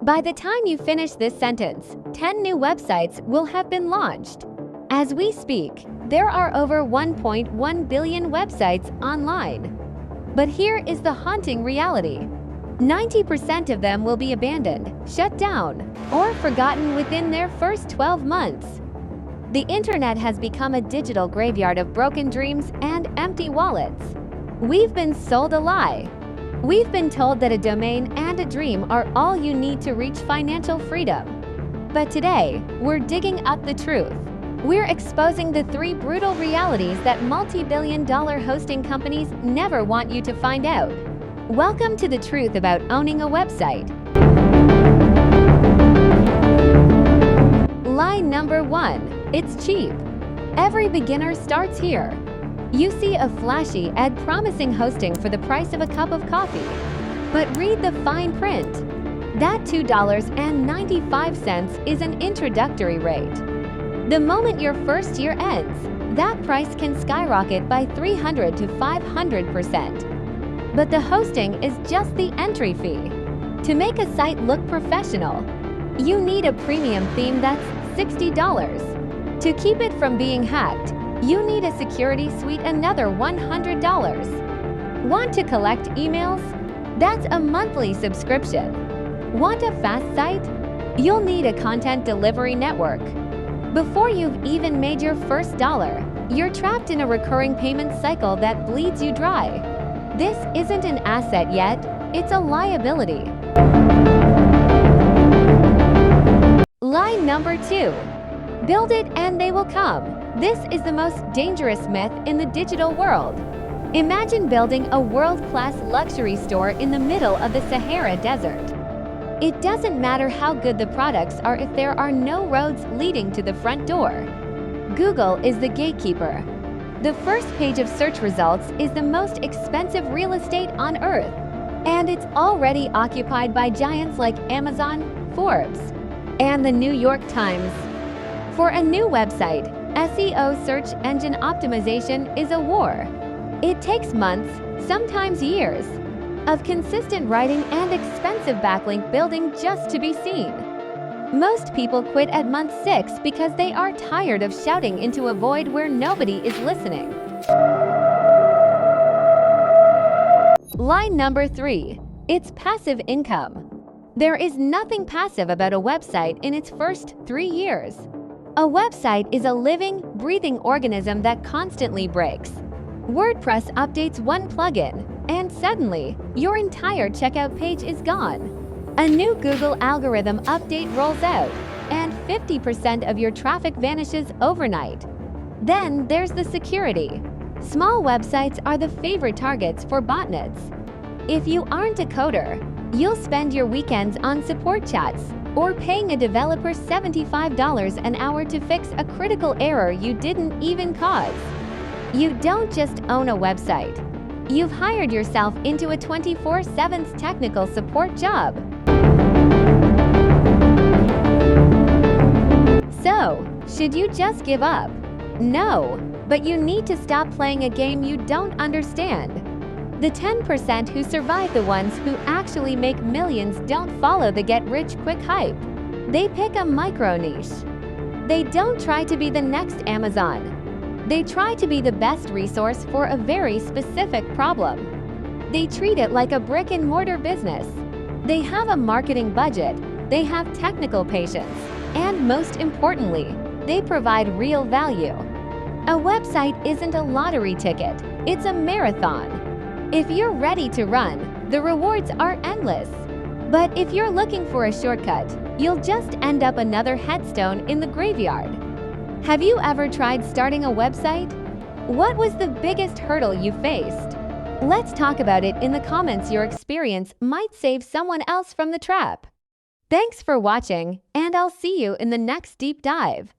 By the time you finish this sentence, 10 new websites will have been launched. As we speak, there are over 1.1 billion websites online. But here is the haunting reality. 90% of them will be abandoned, shut down, or forgotten within their first 12 months. The internet has become a digital graveyard of broken dreams and empty wallets. We've been sold a lie. We've been told that a domain and a dream are all you need to reach financial freedom. But today, we're digging up the truth. We're exposing the 3 brutal realities that multi-billion-dollar hosting companies never want you to find out. Welcome to the truth about owning a website. Lie number 1. It's cheap. Every beginner starts here. You see a flashy ad promising hosting for the price of a cup of coffee. But read the fine print. That $2.95 is an introductory rate. The moment your first year ends, that price can skyrocket by 300 to 500%. But the hosting is just the entry fee. To make a site look professional, you need a premium theme that's $60. To keep it from being hacked, you need a security suite, another $100. Want to collect emails? That's a monthly subscription. Want a fast site? You'll need a content delivery network. Before you've even made your first dollar, you're trapped in a recurring payment cycle that bleeds you dry. This isn't an asset yet, it's a liability. Lie number 2. Build it and they will come. This is the most dangerous myth in the digital world. Imagine building a world-class luxury store in the middle of the Sahara Desert. It doesn't matter how good the products are if there are no roads leading to the front door. Google is the gatekeeper. The first page of search results is the most expensive real estate on earth, and it's already occupied by giants like Amazon, Forbes, and the New York Times. For a new website, SEO search engine optimization is a war. It takes months, sometimes years, of consistent writing and expensive backlink building just to be seen. Most people quit at month 6 because they are tired of shouting into a void where nobody is listening. Lie number 3. It's passive income. There is nothing passive about a website in its first 3 years. A website is a living, breathing organism that constantly breaks. WordPress updates one plugin, and suddenly, your entire checkout page is gone. A new Google algorithm update rolls out, and 50% of your traffic vanishes overnight. Then there's the security. Small websites are the favorite targets for botnets. If you aren't a coder, you'll spend your weekends on support chats, or paying a developer $75 an hour to fix a critical error you didn't even cause. You don't just own a website. You've hired yourself into a 24/7 technical support job. So, should you just give up? No, but you need to stop playing a game you don't understand. The 10% who survive, the ones who actually make millions, don't follow the get-rich-quick hype. They pick a micro-niche. They don't try to be the next Amazon. They try to be the best resource for a very specific problem. They treat it like a brick-and-mortar business. They have a marketing budget, they have technical patience, and most importantly, they provide real value. A website isn't a lottery ticket, it's a marathon. If you're ready to run, the rewards are endless. But if you're looking for a shortcut, you'll just end up another headstone in the graveyard. Have you ever tried starting a website? What was the biggest hurdle you faced? Let's talk about it in the comments. Your experience might save someone else from the trap. Thanks for watching, and I'll see you in the next deep dive.